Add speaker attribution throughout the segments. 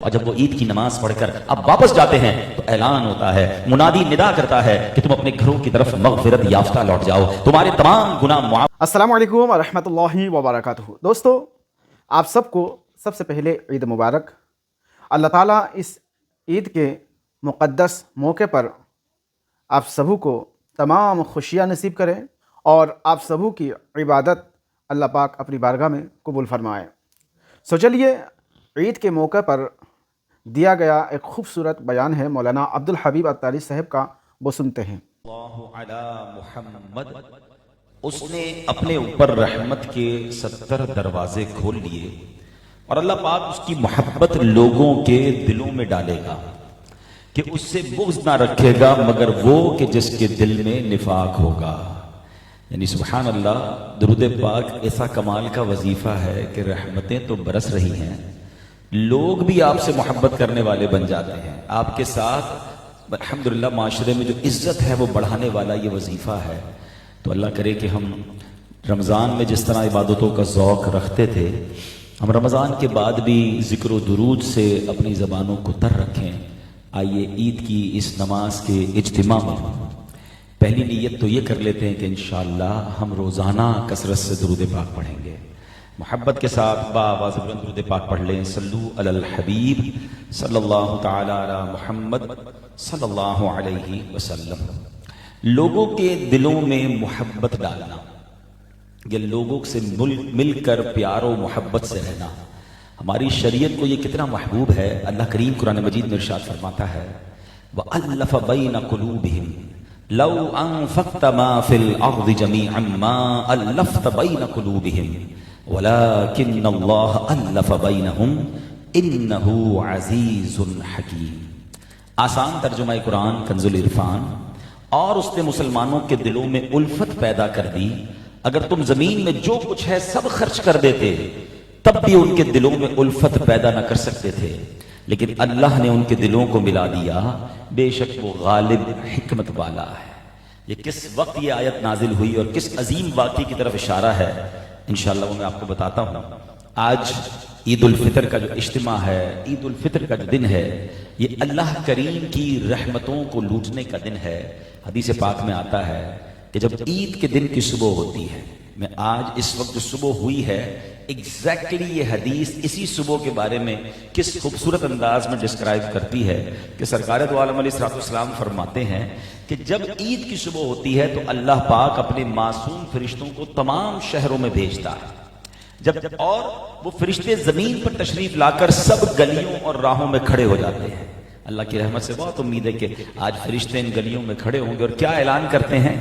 Speaker 1: اور جب وہ عید کی نماز پڑھ کر اب واپس جاتے ہیں تو اعلان ہوتا ہے، منادی ندا کرتا ہے کہ تم اپنے گھروں کی طرف مغفرت یافتہ لوٹ جاؤ، تمہارے تمام گناہ معاف۔
Speaker 2: السلام علیکم ورحمۃ اللہ وبرکاتہ۔ دوستو، آپ سب کو سب سے پہلے عید مبارک۔ اللہ تعالیٰ اس عید کے مقدس موقع پر آپ سبوں کو تمام خوشیاں نصیب کریں اور آپ سبوں کی عبادت اللہ پاک اپنی بارگاہ میں قبول فرمائے۔ چلیے عید کے موقع پر دیا گیا ایک خوبصورت بیان ہے مولانا عبدالحبیب اتاری صاحب کا، وہ سنتے ہیں۔
Speaker 1: اللہ علی محمد، اس نے اپنے اوپر رحمت کے 70 دروازے کھول لیے اور اللہ پاک اس کی محبت لوگوں کے دلوں میں ڈالے گا کہ اس سے بغض نہ رکھے گا مگر وہ کہ جس کے دل میں نفاق ہوگا۔ یعنی سبحان اللہ، درود پاک ایسا کمال کا وظیفہ ہے کہ رحمتیں تو برس رہی ہیں، لوگ بھی آپ سے محبت کرنے والے بن جاتے ہیں، آپ کے ساتھ الحمدللہ معاشرے میں جو عزت ہے وہ بڑھانے والا یہ وظیفہ ہے۔ تو اللہ کرے کہ ہم رمضان میں جس طرح عبادتوں کا ذوق رکھتے تھے، ہم رمضان کے بعد بھی ذکر و درود سے اپنی زبانوں کو تر رکھیں۔ آئیے عید کی اس نماز کے اجتماع میں پہلی نیت تو یہ کر لیتے ہیں کہ انشاءاللہ ہم روزانہ کثرت سے درود پاک پڑھیں گے۔ محبت کے ساتھ باآواز بلند درود پاک پڑھ لیں۔ صلو علی الحبیب صلی اللہ تعالی علی محمد صلی اللہ علیہ وسلم۔ لوگوں کے دلوں میں محبت ڈالنا، یہ لوگوں سے مل کر پیار و محبت سے رہنا ہماری شریعت کو یہ کتنا محبوب ہے۔ اللہ کریم قرآن مجید میں ارشاد فرماتا ہے وَأَلَّفَ بَيْنَ قُلُوبِهِمْ لَوْ أَنفَقْتَ مَا فِي الْأَرْضِ جَمِيعًا مَا أَلَّفْتَ بَيْنَ قُلُوبِهِمْ وَلَكِنَّ اللَّهَ أَلَّفَ بَيْنَهُمْ إِنَّهُ عَزِيزٌ حَكِيمٌ۔ آسان ترجمہ قرآن کنز العرفان۔ اور اس نے مسلمانوں کے دلوں میں الفت پیدا کر دی، اگر تم زمین میں جو کچھ ہے سب خرچ کر دیتے تب بھی ان کے دلوں میں الفت پیدا نہ کر سکتے تھے، لیکن اللہ نے ان کے دلوں کو ملا دیا، بے شک وہ غالب حکمت والا ہے۔ یہ کس وقت یہ آیت نازل ہوئی اور کس عظیم واقعے کی طرف اشارہ ہے، انشاءاللہ وہ میں آپ کو بتاتا ہوں۔ آج عید الفطر کا جو اجتماع ہے، عید الفطر کا جو دن ہے، یہ اللہ کریم کی رحمتوں کو لوٹنے کا دن ہے۔ حدیث پاک میں آتا ہے کہ جب عید کے دن کی صبح ہوتی ہے، میں آج اس وقت جو صبح ہوئی ہے ایگزیکٹلی یہ حدیث اسی صبح کے بارے میں کس خوبصورت انداز میں ڈسکرائب کرتی ہے کہ سرکار دو عالم علیہ السلام فرماتے ہیں کہ جب عید کی صبح ہوتی ہے تو اللہ پاک اپنے معصوم فرشتوں کو تمام شہروں میں بھیجتا ہے، جب اور وہ فرشتے زمین پر تشریف لا کر سب گلیوں اور راہوں میں کھڑے ہو جاتے ہیں۔ اللہ کی رحمت سے بہت امید ہے کہ آج فرشتے ان گلیوں میں کھڑے ہوں گے اور کیا اعلان کرتے ہیں؟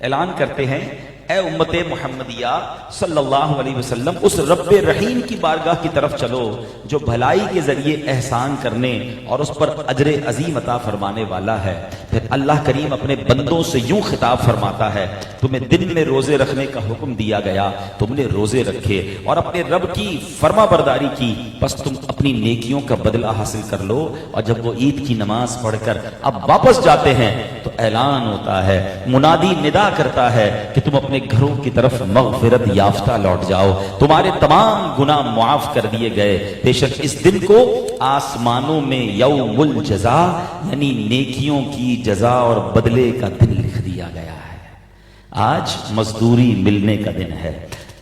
Speaker 1: اعلان کرتے ہیں اے امت محمدیہ صلی اللہ علیہ وسلم، اس رب رحیم کی بارگاہ کی طرف چلو جو بھلائی کے ذریعے احسان کرنے اور اس پر اجر عظیم عطا فرمانے والا ہے۔ پھر اللہ کریم اپنے بندوں سے یوں خطاب فرماتا ہے تمہیں دن میں روزے رکھنے کا حکم دیا گیا، تم نے روزے رکھے اور اپنے رب کی فرما برداری کی، بس تم اپنی نیکیوں کا بدلہ حاصل کر لو۔ اور جب وہ عید کی نماز پڑھ کر اب واپس جاتے ہیں تو اعلان ہوتا ہے، منادی ندا کرتا ہے کہ تم اپنے گھروں کی طرف مغفرت یافتہ لوٹ جاؤ، تمہارے تمام گناہ معاف کر دیے گئے۔ بے شک اس دن کو آسمانوں میں یوم الجزا یعنی نیکیوں کی جزا اور بدلے کا دن لکھ دیا گیا ہے۔ آج مزدوری ملنے کا دن ہے،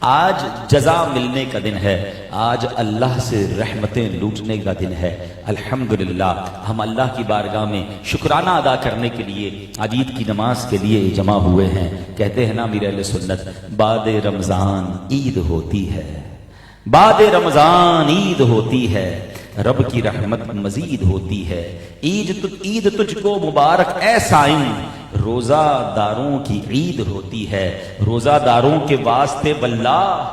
Speaker 1: آج جزا ملنے کا دن ہے، آج اللہ سے رحمتیں لوٹنے کا دن ہے۔ الحمدللہ ہم اللہ کی بارگاہ میں شکرانہ ادا کرنے کے لیے آج عید کی نماز کے لیے جمع ہوئے ہیں۔ کہتے ہیں نا امیر اہل سنت، بعد رمضان عید ہوتی ہے، بعد رمضان عید ہوتی ہے، رب کی رحمت مزید ہوتی ہے۔ عید تجھ کو مبارک اے صائم، روزہ داروں کی عید ہوتی ہے، روزہ داروں کے واسطے واللہ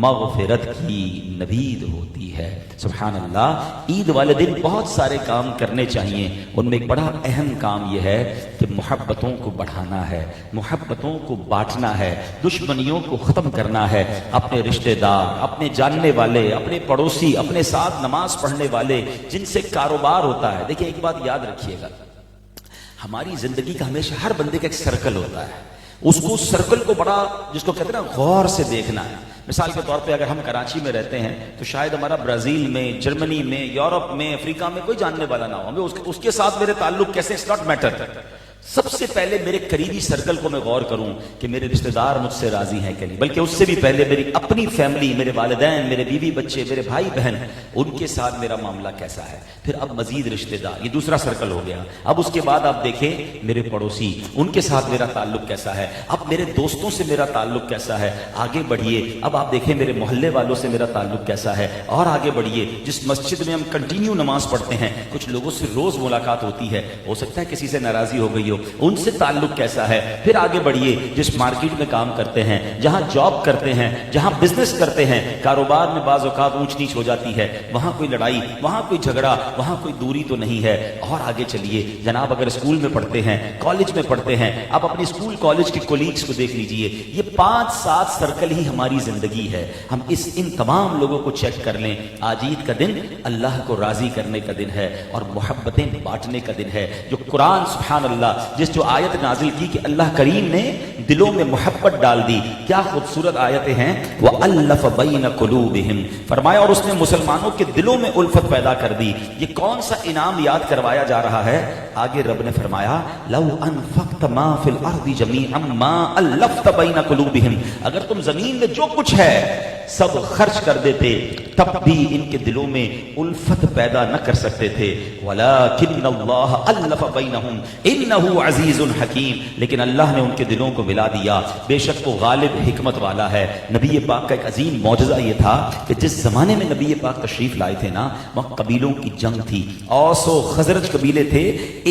Speaker 1: مغفرت کی نوید ہوتی ہے۔ سبحان اللہ، عید والے دن بہت سارے کام کرنے چاہیے، ان میں ایک بڑا اہم کام یہ ہے کہ محبتوں کو بڑھانا ہے، محبتوں کو بانٹنا ہے، دشمنیوں کو ختم کرنا ہے۔ اپنے رشتہ دار، اپنے جاننے والے، اپنے پڑوسی، اپنے ساتھ نماز پڑھنے والے جن سے کاروبار ہوتا ہے، دیکھیں ایک بات یاد رکھیے گا، ہماری زندگی کا ہمیشہ ہر بندے کا ایک سرکل ہوتا ہے، اس کو سرکل کو بڑا جس کو کہتے ہیں نا غور سے دیکھنا ہے۔ مثال کے طور پہ اگر ہم کراچی میں رہتے ہیں تو شاید ہمارا برازیل میں، جرمنی میں، یورپ میں، افریقہ میں کوئی جاننے والا نہ ہو، ہمیں اس کے ساتھ میرے تعلق کیسے، اٹس ناٹ میٹر۔ سب سے پہلے میرے قریبی سرکل کو میں غور کروں کہ میرے رشتہ دار مجھ سے راضی ہیں کہ نہیں، بلکہ اس سے بھی پہلے میری اپنی فیملی، میرے والدین، میرے بیوی بچے، میرے بھائی بہن، ان کے ساتھ میرا معاملہ کیسا ہے۔ پھر اب مزید رشتہ دار، یہ دوسرا سرکل ہو گیا۔ اب اس کے بعد آپ دیکھیں میرے پڑوسی، ان کے ساتھ میرا تعلق کیسا ہے۔ اب میرے دوستوں سے میرا تعلق کیسا ہے۔ آگے بڑھیے، اب آپ دیکھیں میرے محلے والوں سے میرا تعلق کیسا ہے۔ اور آگے بڑھیے، جس مسجد میں ہم کنٹینیو نماز پڑھتے ہیں، کچھ لوگوں سے روز ملاقات ہوتی ہے، ہو سکتا ہے کسی سے ناراضی ہو گئی ہو، ان سے تعلق کیسا ہے۔ پھر آگے بڑھیے، جس مارکیٹ میں کام کرتے ہیں، جہاں جاب کرتے ہیں، جہاں بزنس کرتے ہیں، کاروبار میں بعض اوقات اونچ نیچ ہو جاتی ہے، وہاں کوئی لڑائی، وہاں کوئی جھگڑا، وہاں کوئی دوری تو نہیں ہے۔ اور آگے چلیے جناب، اگر اسکول میں پڑھتے ہیں، کالج میں پڑھتے ہیں، آپ اپنی اسکول کالج کے کولیگز کو دیکھ لیجئے، یہ 5-7 سرکل ہی ہماری زندگی ہے۔ ہم ان تمام لوگوں کو چیک کر لیں۔ آج عید کا دن اللہ کو راضی کرنے کا دن ہے اور محبتیں بانٹنے کا دن ہے۔ جو قرآن سبحان اللہ، جو آیت نازل کی کہ اللہ کریم نے دلوں میں محبت ڈال دی، کیا خوبصورت آیتیں ہیں۔ وَأَلَّفَ بَيْنَ قُلُوبِهِمْ، فرمایا اور اس نے مسلمانوں کے دلوں میں الفت پیدا کر دی۔ یہ کون سا انعام یاد کروایا جا رہا ہے؟ آگے رب نے فرمایا لَوْ أَنفَقْتَ مَا فِي الْأَرْضِ جَمِيعًا مَا أَلَّفْتَ بَيْنَ قُلُوبِهِمْ، اگر تم زمین میں جو کچھ ہے سب خرچ کر دیتے، تب بھی ان کے دلوں میں الفت پیدا نہ کر سکتے تھے۔ وَلَكِنَّ اللَّهَ أَلَّفَ بَيْنَهُمْ إِنَّهُ عَزِيزٌ حَكِيمٌ، لیکن اللہ نے ان کے دلوں کو ملا دیا، بے شک وہ غالب حکمت والا ہے۔ نبی پاک کا ایک عظیم معجزہ یہ تھا کہ جس زمانے میں نبی پاک تشریف لائے تھے نا، وہاں قبیلوں کی جنگ تھی، اوس و خزرج قبیلے تھے،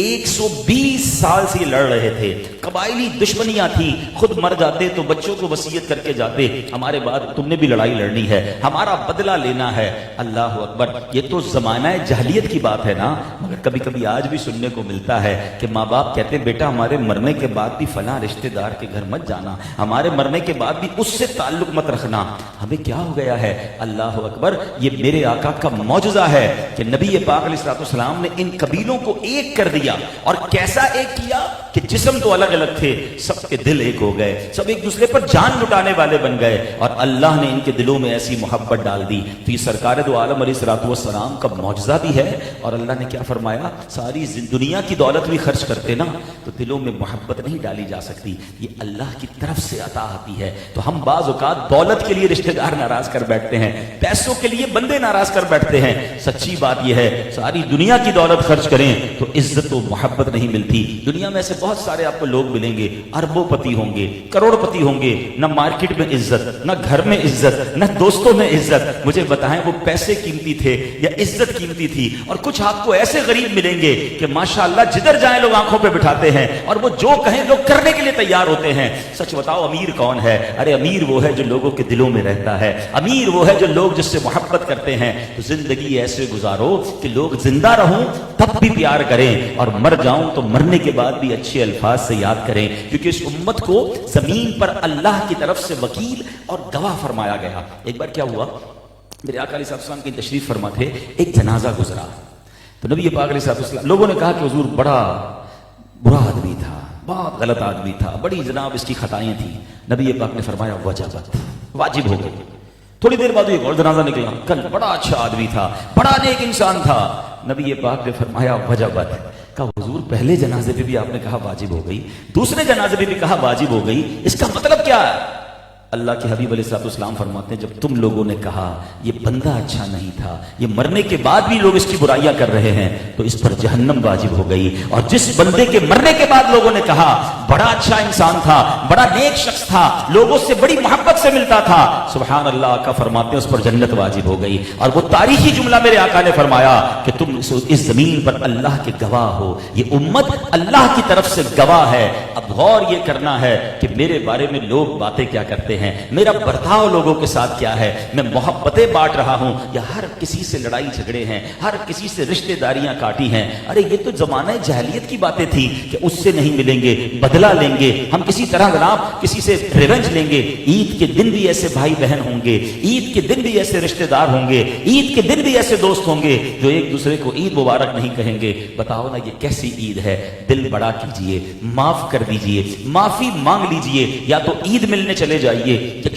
Speaker 1: 120 سال سے یہ لڑ رہے تھے، قبائلی دشمنیاں تھیں، خود مر جاتے تو بچوں کو وصیت کر کے جاتے، ہمارے بعد تم نے بھی لڑائی لڑنی ہے، ہمارا بدلہ لینا ہے۔ اللہ اکبر، یہ تو زمانہ جاہلیت کی بات ہے نا، مگر کبھی کبھی آج بھی سننے کو ملتا ہے کہ ماں باپ کہتے ہیں بیٹا ہمارے مرنے کے بعد بھی فلاں رشتہ دار کے گھر مت جانا، ہمارے مرنے کے بعد بھی اس سے تعلق مت رکھنا۔ ہمیں کیا ہو گیا ہے؟ اللہ اکبر، یہ میرے آقا کا معجزہ ہے کہ نبی پاک علیہ الصلوۃ والسلام نے ان قبیلوں کو ایک کر دیا، اور کیسا ایک کیا کہ جسم تو الگ الگ تھے، سب کے دل ایک ہو گئے، سب ایک دوسرے پر جان لٹانے والے بن گئے، اور اللہ نے ان کے دلوں میں ایسی محبت ڈال دی۔ تو یہ سرکار دو عالم علیہ الصلوۃ والسلام کا معجزہ بھی ہے، اور اللہ نے کیا فرمایا، ساری دنیا کی دولت بھی خرچ کرتے نا تو دلوں میں محبت نہیں ڈالی جا سکتی، یہ اللہ کی طرف سے عطا آتی ہے۔ تو ہم بعض اوقات دولت کے لیے رشتہ دار ناراض کر بیٹھتے ہیں، پیسوں کے لیے بندے ناراض کر بیٹھتے ہیں۔ سچی بات یہ ہے، ساری دنیا کی دولت خرچ کریں تو عزت و محبت نہیں ملتی۔ دنیا میں ایسے بہت سارے آپ کو لوگ ملیں گے، اربوں پتی ہوں گے، کروڑ پتی ہوں گے، نہ مارکیٹ میں عزت، نہ گھر میں عزت، نہ دوستوں میں عزت۔ مجھے بتائیں وہ پیسے قیمتی تھے یا عزت قیمتی تھی؟ اور کچھ آپ کو ایسے غریب ملیں گے کہ ماشاءاللہ جدھر جائیں لوگ آنکھوں پہ بٹھاتے ہیں، اور وہ جو کہیں لوگ کرنے کے لیے تیار ہوتے ہیں۔ سچ بتاؤ امیر کون ہے؟ ارے امیر وہ ہے جو لوگوں کے دلوں میں رہتا ہے، امیر وہ ہے جو لوگ جس سے محبت کرتے ہیں۔ تو زندگی ایسے گزارو کہ لوگ زندہ رہوں تب بھی پیار کریں، اور مر جاؤں تو مرنے کے بعد بھی اچھے الفاظ سے یاد کریں، کیونکہ اس امت کو زمین پر اللہ کی طرف سے وکیل اور گواہ فرمایا گیا۔ ایک بار کیا ہوا، میرے آقا علیہ السلام کی تشریف فرما تھے، ایک جنازہ گزرا، تو نبی پاک علیہ السلام، لوگوں نے کہا کہ حضور بڑا برا آدمی تھا، بہت غلط آدمی تھا، بڑی جناب اس کی خطائیں تھیں۔ نبی پاک نے فرمایا وجبت، واجب ہو گئی۔ تھوڑی دیر بعد ایک اور جنازہ نکلا، کل بڑا اچھا آدمی تھا، بڑا نیک انسان تھا۔ نبی پاک نے فرمایا وجبت۔ کہا حضور پہلے جنازے پہ بھی آپ نے کہا واجب ہو گئی، دوسرے جنازے پہ بھی کہا واجب ہو گئی، اس کا مطلب کیا ہے؟ اللہ کے حبیب علیہ السلام فرماتے ہیں جب تم لوگوں نے کہا یہ بندہ اچھا نہیں تھا، یہ مرنے کے بعد بھی لوگ اس کی برائیاں کر رہے ہیں، تو اس پر جہنم واجب ہو گئی۔ اور جس بندے کے مرنے کے بعد لوگوں نے کہا بڑا اچھا انسان تھا، بڑا نیک شخص تھا، لوگوں سے بڑی محبت سے ملتا تھا، سبحان اللہ، آقا فرماتے ہیں اس پر جنت واجب ہو گئی۔ اور وہ تاریخی جملہ میرے آقا نے فرمایا کہ تم اس زمین پر اللہ کے گواہ ہو، یہ امت اللہ کی طرف سے گواہ ہے۔ اب غور یہ کرنا ہے کہ میرے بارے میں لوگ باتیں کیا کرتے ہیں، میرا برتاؤ لوگوں کے ساتھ کیا ہے، میں محبتیں بانٹ رہا ہوں یا ہر کسی سے لڑائی جھگڑے ہیں، ہر کسی سے رشتہ داریاں کاٹی ہیں۔ ارے یہ تو زمانہ جاہلیت کی باتیں تھی کہ اس سے نہیں ملیں گے، بدلہ لیں گے، ہم کسی طرح جناب کسی سے ریونج لیں گے۔ عید کے دن بھی ایسے بھائی بہن ہوں گے، عید کے دن بھی ایسے رشتہ دار ہوں گے، عید کے دن بھی ایسے دوست ہوں گے جو ایک دوسرے کو عید مبارک نہیں کہیں گے۔ بتاؤ نا یہ کیسی عید ہے؟ دل بڑا کیجئے، معاف کر دیجئے، معافی مانگ لیجئے، یا تو عید ملنے چلے جائیے،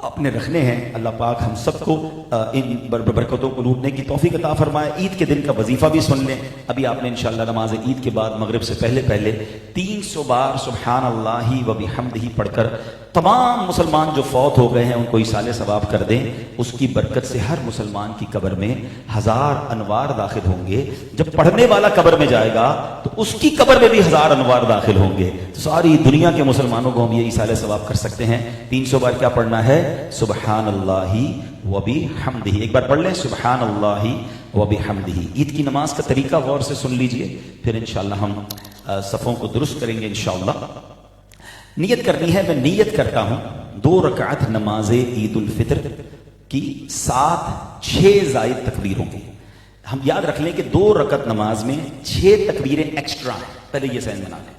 Speaker 1: اپنے رکھنے ہیں۔ اللہ پاک ہم سب کو ان برکتوں کو لوٹنے کی توفیق عطا فرمائے۔ عید کے دن کا وظیفہ بھی سن لیں۔ ابھی آپ نے انشاءاللہ نماز عید کے بعد مغرب سے پہلے 300 بار سبحان اللہ و بحمدہ پڑھ کر تمام مسلمان جو فوت ہو گئے ہیں ان کو ایصال ثواب کر دیں۔ اس کی برکت سے ہر مسلمان کی قبر میں 1000 انوار داخل ہوں گے۔ جب پڑھنے والا قبر میں جائے گا تو اس کی قبر میں بھی 1000 انوار داخل ہوں گے۔ تو ساری دنیا کے مسلمانوں کو ہم یہ ایصال ثواب کر سکتے ہیں۔ 300 بار کیا پڑھنا ہے؟ سبحان اللہ و بحمدہ۔ ایک بار پڑھ لیں سبحان اللہ و بحمدہ۔ عید کی نماز کا طریقہ غور سے سن لیجئے، پھر انشاءاللہ ہم صفوں کو درست کریں گے انشاءاللہ۔ نیت کرنی ہے، میں نیت کرتا ہوں 2 رکعت نماز عید الفطر کی 7-6 زائد تکبیروں کی۔ ہم یاد رکھ لیں کہ 2 رکعت نماز میں 6 تکبیریں ایکسٹرا ہیں، پہلے یہ ذہن بنا لیں۔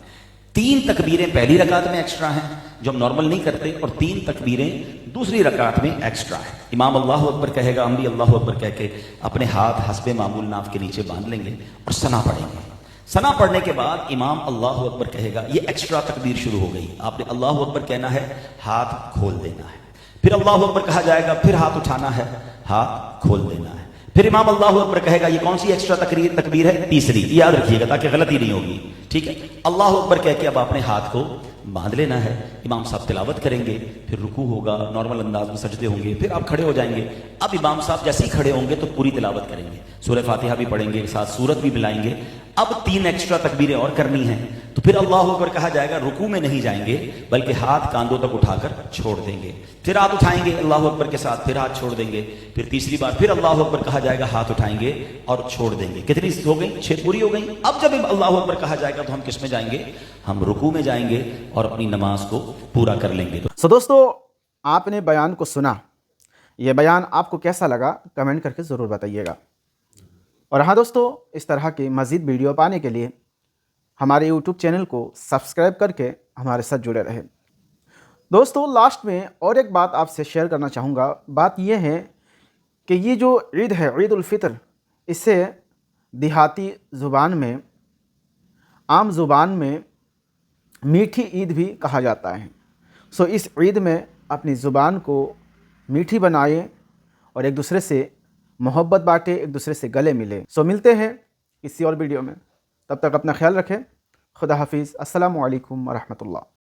Speaker 1: 3 تکبیریں پہلی رکعت میں ایکسٹرا ہیں جو ہم نارمل نہیں کرتے، اور 3 تکبیریں دوسری رکعت میں ایکسٹرا ہیں۔ امام اللہ اکبر کہے گا، ہم بھی اللہ اکبر کہہ کے اپنے ہاتھ حسب معمول ناف کے نیچے باندھ لیں گے اور ثنا پڑھیں گے۔ ثنا پڑھنے کے بعد امام اللہ اکبر کہے گا، یہ ایکسٹرا تکبیر شروع ہو گئی۔ آپ نے اللہ اکبر کہنا ہے، ہاتھ کھول دینا ہے۔ پھر اللہ اکبر کہا جائے گا، پھر ہاتھ اٹھانا ہے، ہاتھ کھول دینا ہے۔ پھر امام اللہ اکبر کہے گا، یہ کون سی ایکسٹرا تکبیر ہے؟ تیسری، یاد رکھیے گا تاکہ غلطی نہیں ہوگی، ٹھیک ہے؟ اللہ اکبر کہہ کے اب آپ نے ہاتھ کو باندھ لینا ہے۔ امام صاحب تلاوت کریں گے، پھر رکوع ہوگا، نارمل انداز میں سجدے ہوں گے، پھر آپ کھڑے ہو جائیں گے۔ اب امام صاحب جیسے ہی کھڑے ہوں گے تو پوری تلاوت کریں گے، سورہ فاتحہ بھی پڑھیں گے، ساتھ سورت بھی ملائیں گے۔ اب 3 ایکسٹرا تکبیریں اور کرنی ہیں، تو پھر اللہ اکبر کہا جائے گا، رکوع میں نہیں جائیں گے بلکہ ہاتھ کاندھوں تک اٹھا کر چھوڑ دیں گے، پھر ہاتھ اٹھائیں گے اللہ اکبر کے ساتھ، پھر ہاتھ چھوڑ دیں گے، پھر تیسری بار پھر اللہ اکبر کہا جائے گا، ہاتھ اٹھائیں گے اور چھوڑ دیں گے۔ کتنی ہو گئی؟ 6 پوری ہو گئی۔ اب جب اللہ اکبر کہا جائے گا تو ہم کس میں جائیں گے؟ ہم رکوع میں جائیں گے اور اپنی نماز کو پورا کر لیں گے۔
Speaker 2: دوستو، آپ نے بیان کو سنا، یہ بیان آپ کو کیسا لگا کمنٹ کر کے ضرور بتائیے گا۔ اور ہاں دوستو، اس طرح کی مزید ویڈیو پانے کے لیے ہمارے یوٹیوب چینل کو سبسکرائب کر کے ہمارے ساتھ جڑے رہیں۔ دوستو، لاسٹ میں اور ایک بات آپ سے شیئر کرنا چاہوں گا۔ بات یہ ہے کہ یہ جو عید ہے، عید الفطر، اسے دیہاتی زبان میں، عام زبان میں میٹھی عید بھی کہا جاتا ہے۔ اس عید میں اپنی زبان کو میٹھی بنائیں اور ایک دوسرے سے محبت بانٹیں، ایک دوسرے سے گلے ملیں۔ ملتے ہیں کسی اور ویڈیو میں، تب تک اپنا خیال رکھیں۔ خدا حافظ۔ السلام علیکم ورحمۃ اللہ۔